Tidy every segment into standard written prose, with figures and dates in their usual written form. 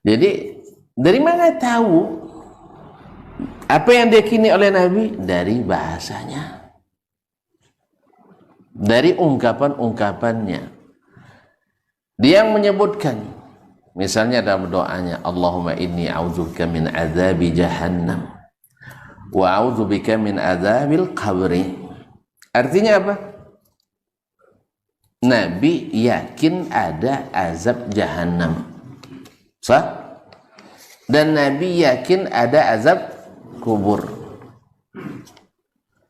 Jadi dari mana tahu apa yang diyakini oleh Nabi? Dari bahasanya, dari ungkapan-ungkapannya. Dia yang menyebutkan, misalnya dalam doanya, Allahumma inni a'udzubika min adzabi jahannam wa a'udzubika min adzabil qabri. Artinya apa? Nabi yakin ada azab jahannam, sah? Dan Nabi yakin ada azab kubur.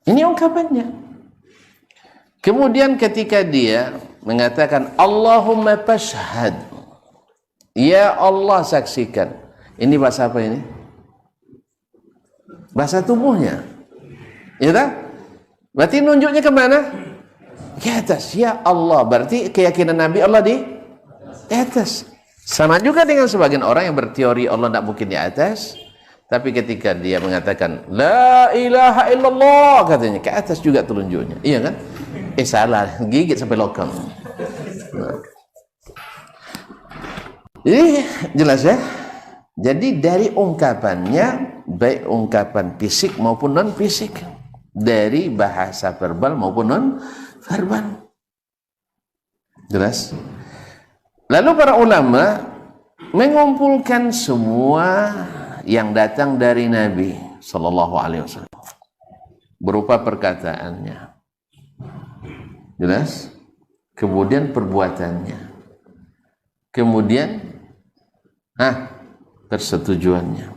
Ini ungkapannya. Kemudian ketika dia mengatakan Allahumma fashhad, ya Allah saksikan. Ini bahasa apa ini? Bahasa tubuhnya. Ya tak? Berarti nunjuknya kemana? Ke atas. Ya Allah. Berarti keyakinan Nabi Allah di atas. Sama juga dengan sebagian orang yang berteori Allah tidak mungkin di atas. Tapi ketika dia mengatakan La ilaha illallah, katanya ke atas juga telunjuknya. Iya kan? Salah, gigit sampai lokal. Nah. Jadi jelas ya. Jadi dari ungkapannya, baik ungkapan fisik maupun non fisik, dari bahasa verbal maupun non verbal. Jelas. Lalu para ulama mengumpulkan semua yang datang dari Nabi Sallallahu Alaihi Wasallam berupa perkataannya, jelas, kemudian perbuatannya, kemudian persetujuannya,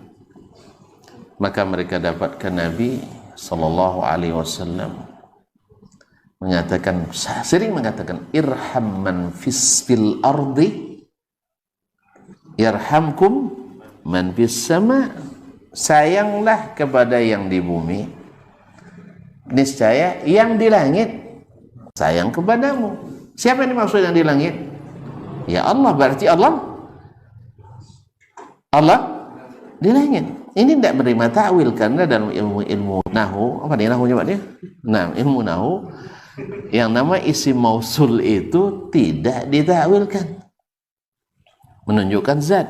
maka mereka dapatkan Nabi Sallallahu Alaihi Wasallam mengatakan, sering mengatakan, irham man fil ardi yarhamkum man fis sama. Sayanglah kepada yang di bumi, niscaya yang di langit sayang kepadamu. Siapa yang dimaksud yang di langit? Ya Allah. Berarti Allah di langit. Ini tidak menerima ta'wil, karena dalam ilmu nahu, apa nih nahunya Pak dia? Nah, ilmu nahu yang nama isim mausul itu tidak ditakwilkan, menunjukkan zat,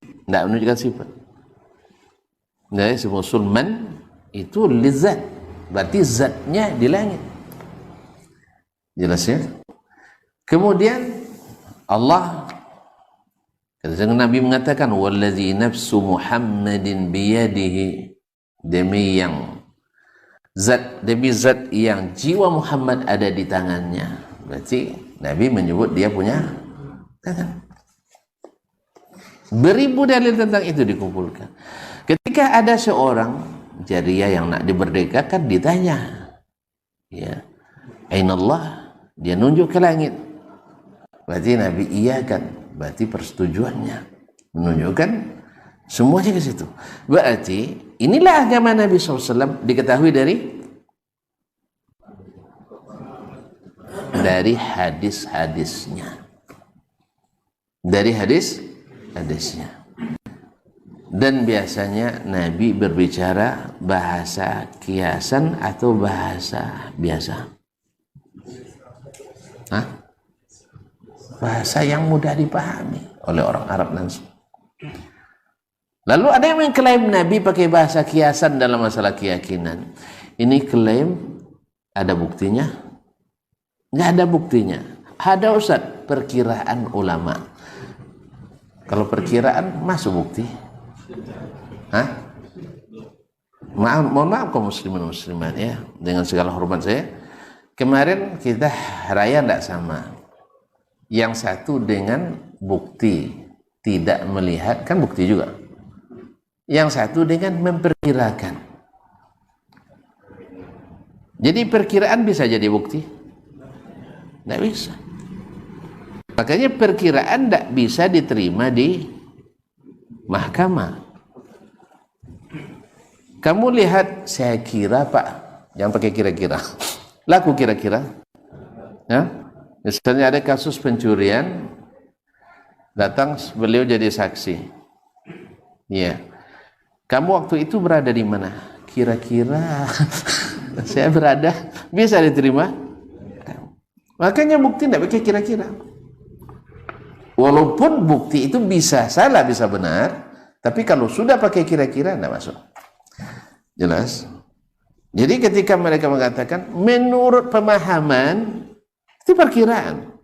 tidak menunjukkan sifat. Jadi isim mausul man itu lizat, berarti zatnya di langit. Jelas ya? Kemudian Allah, kata Nabi mengatakan, wallazi nafsu Muhammadin biyadihi, demi zat yang jiwa Muhammad ada di tangannya. Berarti Nabi menyebut dia punya tangan. Beribu dalil tentang itu dikumpulkan. Ketika ada seorang jariyah yang nak diberdekakan, ditanya, ya, ainallah, dia nunjuk ke langit. Berarti Nabi iyakan, berarti persetujuannya menunjukkan semuanya ke situ. Berarti inilah agama Nabi SAW, diketahui dari hadis-hadisnya, dan biasanya Nabi berbicara bahasa kiasan atau bahasa biasa. Bahasa yang mudah dipahami oleh orang Arab langsung. Lalu ada yang mengklaim Nabi pakai bahasa kiasan dalam masalah keyakinan. Ini klaim ada buktinya? Nggak ada buktinya. Ada Ustaz, perkiraan ulama. Kalau perkiraan masuk bukti? Mohon maaf kaum muslimin muslimat ya, dengan segala hormat saya. Kemarin kita raya tidak sama. Yang satu dengan bukti tidak melihat, kan bukti juga. Yang satu dengan memperkirakan. Jadi perkiraan bisa jadi bukti? Tidak bisa. Makanya perkiraan tidak bisa diterima di mahkamah. Kamu lihat, saya kira Pak, jangan pakai kira-kira. Laku kira-kira. Ya? Misalnya ada kasus pencurian, datang beliau jadi saksi. Ya. Kamu waktu itu berada di mana? Kira-kira saya berada, bisa diterima? Makanya bukti tidak pakai kira-kira. Walaupun bukti itu bisa salah, bisa benar, tapi kalau sudah pakai kira-kira tidak masuk. Jelas? Jadi ketika mereka mengatakan menurut pemahaman, itu perkiraan.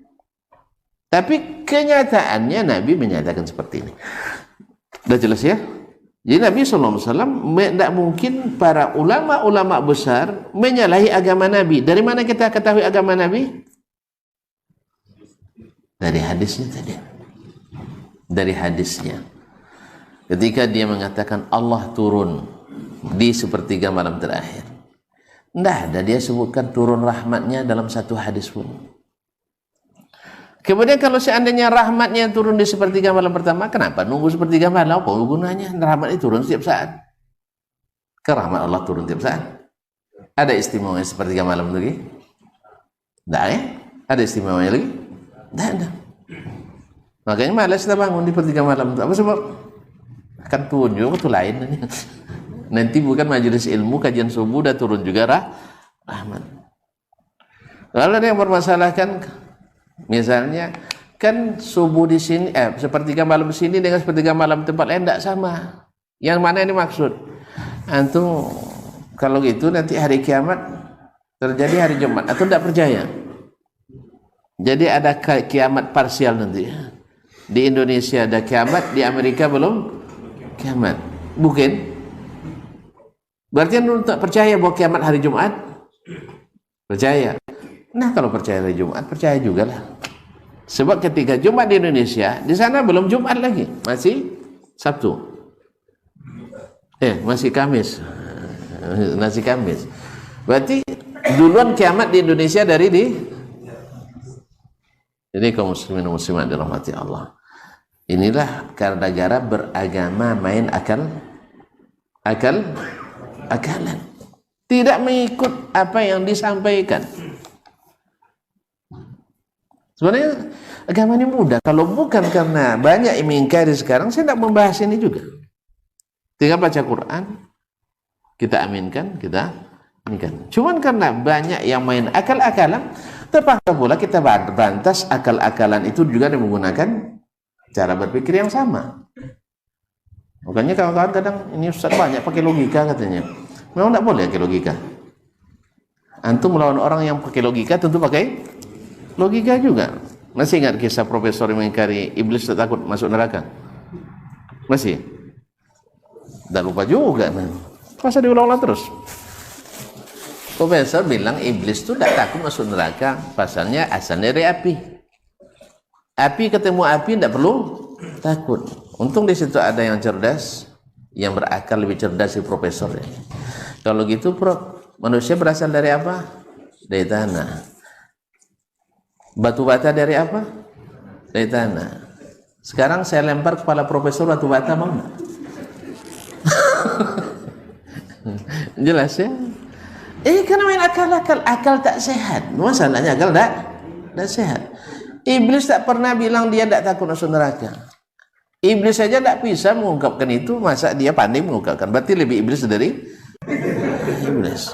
Tapi kenyataannya Nabi menyatakan seperti ini. Sudah jelas ya? Jadi Nabi SAW tidak mungkin para ulama-ulama besar menyalahi agama Nabi. Dari mana kita ketahui agama Nabi? Dari hadisnya tadi. Dari hadisnya. Ketika dia mengatakan Allah turun di sepertiga malam terakhir, tidak ada dia sebutkan turun rahmatnya dalam satu hadis pun. Kemudian kalau seandainya rahmatnya turun di sepertiga malam pertama, kenapa nunggu sepertiga malam? Apa gunanya? Rahmat itu turun setiap saat. Rahmat Allah turun setiap saat. Ada istimewanya sepertiga malam lagi? Tidak ya? Ada istimewanya lagi? Tidak ada. Makanya malas kita bangun di sepertiga malam. Apa sebab? Akan tunjuk itu lain. Nanti bukan majelis ilmu, kajian subuh dah turun juga rahmat. Lalu ada yang bermasalahkan, misalnya kan subuh di sini, sepertiga malam di sini dengan sepertiga malam tempat lain tidak sama. Yang mana ini maksud? Antum kalau gitu nanti hari kiamat terjadi hari Jumat, atau tidak percaya? Jadi ada kiamat parsial nanti. Di Indonesia ada kiamat, di Amerika belum kiamat. Bukan? Berarti anda tak percaya bahwa kiamat hari Jumat? Percaya. Nah kalau percaya hari Jumat, percaya juga lah. Sebab ketika Jumat di Indonesia, di sana belum Jumat lagi, masih Sabtu. Masih Kamis. Masih Kamis. Berarti duluan kiamat di Indonesia dari di. Jadi kaum muslimin dan muslimat dirahmati Allah. Inilah gara-gara beragama main akalan, tidak mengikut apa yang disampaikan. Sebenarnya agama ini mudah. Kalau bukan karena banyak yang mengingkari sekarang, saya tidak membahas ini juga. Tinggal baca Quran, kita aminkan, kita aminkan. Cuman karena banyak yang main akal-akalan, terpaksa pula kita bantas akal-akalan itu juga menggunakan cara berpikir yang sama. Makanya kawan-kawan kadang ini Ustaz banyak pakai logika katanya. Memang tidak boleh pakai logika. Antum melawan orang yang pakai logika tentu pakai logika juga. Masih ingat kisah profesor yang mengingkari iblis takut masuk neraka? Masih? Dah lupa juga. Masa diulang-ulang terus? Profesor bilang iblis itu tidak takut masuk neraka. Pasalnya asalnya dari api. Api ketemu api tidak perlu takut. Untung di situ ada yang cerdas, yang berakal lebih cerdas si profesor. Kalau gitu, Prof, manusia berasal dari apa? Dari tanah. Batu bata dari apa? Dari tanah. Sekarang saya lempar kepala profesor batu bata, mau nggak? Jelas ya? Karena main akal tak sehat. Masalahnya akal tak sehat. Iblis tak pernah bilang dia tak takut masuk neraka. Iblis saja tak bisa mengungkapkan itu, masa dia pandai mengungkapkan? Berarti lebih iblis dari iblis.